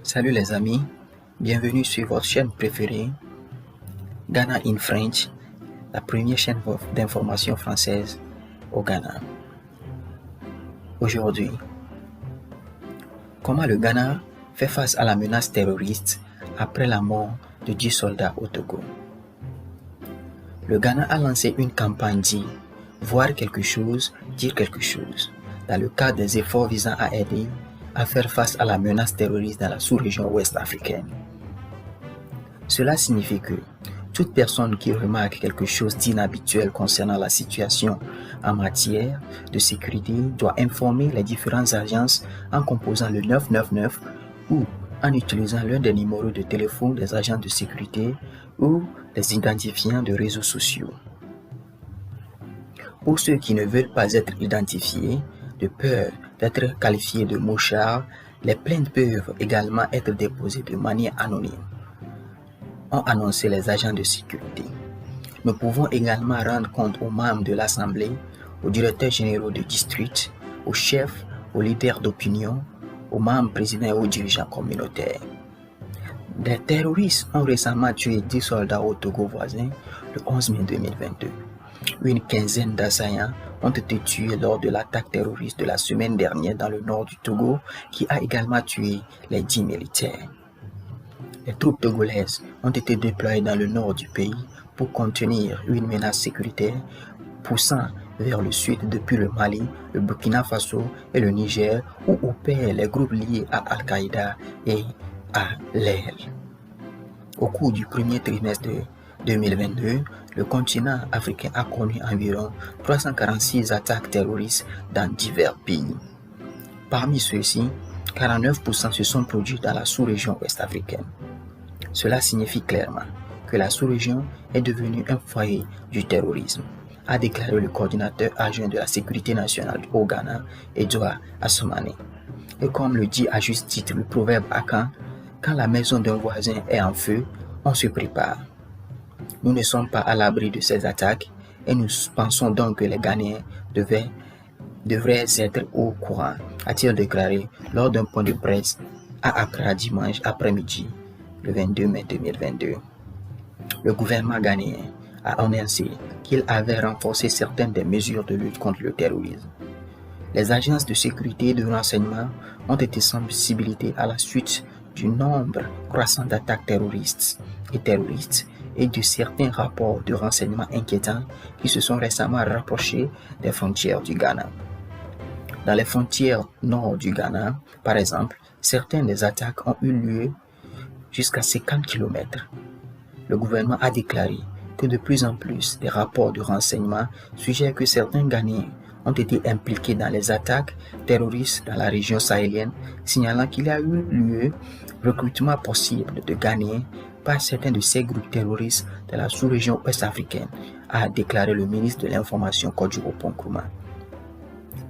Salut les amis, bienvenue sur votre chaîne préférée, Ghana in French, la première chaîne d'information française au Ghana. Aujourd'hui, comment le Ghana fait face à la menace terroriste après la mort de 10 soldats au Togo. Le Ghana a lancé une campagne dit « Voir quelque chose, dire quelque chose » dans le cadre des efforts visant à aider à faire face à la menace terroriste dans la sous-région ouest africaine. Cela signifie que toute personne qui remarque quelque chose d'inhabituel concernant la situation en matière de sécurité doit informer les différentes agences en composant le 999 ou en utilisant l'un des numéros de téléphone des agents de sécurité ou les identifiants de réseaux sociaux. Pour ceux qui ne veulent pas être identifiés, de peur d'être qualifiés de mochards, les plaintes peuvent également être déposées de manière anonyme, ont annoncé les agents de sécurité. Nous pouvons également rendre compte aux membres de l'Assemblée, aux directeurs généraux de district, aux chefs, aux leaders d'opinion, aux membres présidents et aux dirigeants communautaires. Des terroristes ont récemment tué 10 soldats au Togo voisin le 11 mai 2022. Une quinzaine d'assaillants ont été tués lors de l'attaque terroriste de la semaine dernière dans le nord du Togo qui a également tué les 10 militaires. Les troupes togolaises ont été déployées dans le nord du pays pour contenir une menace sécuritaire poussant vers le sud depuis le Mali, le Burkina Faso et le Niger où opèrent les groupes liés à Al-Qaïda et à l'EL. Au cours du premier trimestre de 2022, le continent africain a connu environ 346 attaques terroristes dans divers pays. Parmi ceux-ci, 49% se sont produits dans la sous-région ouest africaine. Cela signifie clairement que la sous-région est devenue un foyer du terrorisme, a déclaré le coordinateur adjoint de la sécurité nationale au Ghana, Edouard Assoumani. Et comme le dit à juste titre le proverbe Akan, quand la maison d'un voisin est en feu, on se prépare. Nous ne sommes pas à l'abri de ces attaques et nous pensons donc que les Ghanéens devraient être au courant, a-t-il déclaré lors d'un point de presse à Accra dimanche après-midi, le 22 mai 2022. Le gouvernement ghanéen a annoncé qu'il avait renforcé certaines des mesures de lutte contre le terrorisme. Les agences de sécurité et de renseignement ont été sensibilisées à la suite du nombre croissant d'attaques terroristes et de certains rapports de renseignement inquiétants qui se sont récemment rapprochés des frontières du Ghana. Dans les frontières nord du Ghana, par exemple, certaines des attaques ont eu lieu jusqu'à 50 km. Le gouvernement a déclaré que de plus en plus des rapports de renseignement suggèrent que certains Ghanéens ont été impliqués dans les attaques terroristes dans la région sahélienne, signalant qu'il y a eu lieu recrutement possible de Ghanéens par certains de ces groupes terroristes de la sous-région ouest-africaine, a déclaré le ministre de l'Information Kodjo Nkrumah.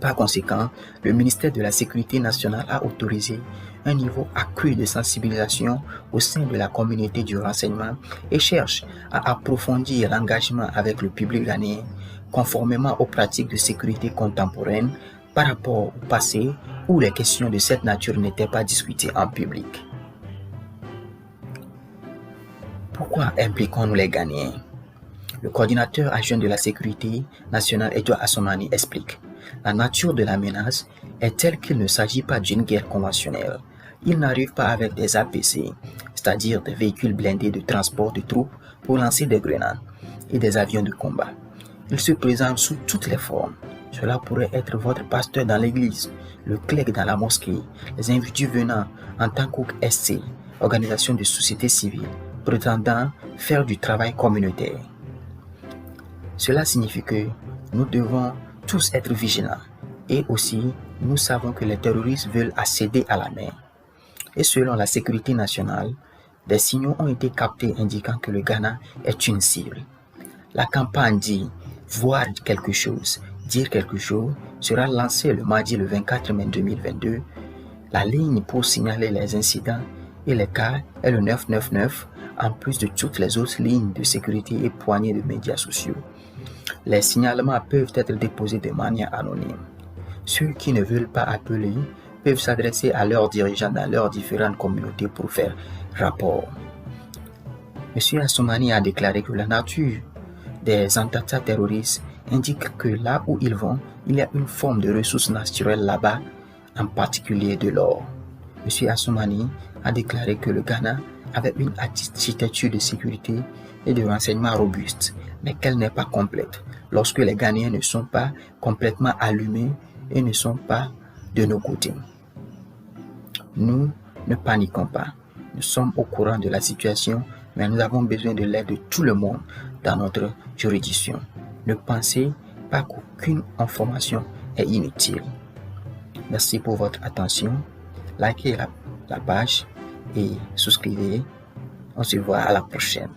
Par conséquent, le ministère de la Sécurité nationale a autorisé un niveau accru de sensibilisation au sein de la communauté du renseignement et cherche à approfondir l'engagement avec le public ghanéen conformément aux pratiques de sécurité contemporaines par rapport au passé où les questions de cette nature n'étaient pas discutées en public. Pourquoi impliquons-nous les Ghanéens? Le coordinateur adjoint de la sécurité nationale, Edouard Assoumani, explique. La nature de la menace est telle qu'il ne s'agit pas d'une guerre conventionnelle. Il n'arrive pas avec des APC, c'est-à-dire des véhicules blindés de transport de troupes pour lancer des grenades et des avions de combat. Il se présente sous toutes les formes. Cela pourrait être votre pasteur dans l'église, le clerc dans la mosquée, les individus venant en tant qu'OSC, organisation de société civile, prétendant faire du travail communautaire. Cela signifie que nous devons tous être vigilants et aussi nous savons que les terroristes veulent accéder à la mer. Et selon la sécurité nationale, des signaux ont été captés indiquant que le Ghana est une cible. La campagne dit « Voir quelque chose, dire quelque chose » sera lancée le mardi le 24 mai 2022. La ligne pour signaler les incidents et les cas est le 999 en plus de toutes les autres lignes de sécurité et poignées de médias sociaux. Les signalements peuvent être déposés de manière anonyme. Ceux qui ne veulent pas appeler peuvent s'adresser à leurs dirigeants dans leurs différentes communautés pour faire rapport. M. Assoumani a déclaré que la nature des attentats terroristes indique que là où ils vont, il y a une forme de ressources naturelles là-bas, en particulier de l'or. M. Assoumani a déclaré que le Ghana avait une architecture de sécurité et de renseignement robuste, mais qu'elle n'est pas complète lorsque les Ghanéens ne sont pas complètement allumés et ne sont pas de nos côtés. Nous ne paniquons pas. Nous sommes au courant de la situation, mais nous avons besoin de l'aide de tout le monde dans notre juridiction. Ne pensez pas qu'aucune information est inutile. Merci pour votre attention. Likez la page et souscrivez. On se voit à la prochaine.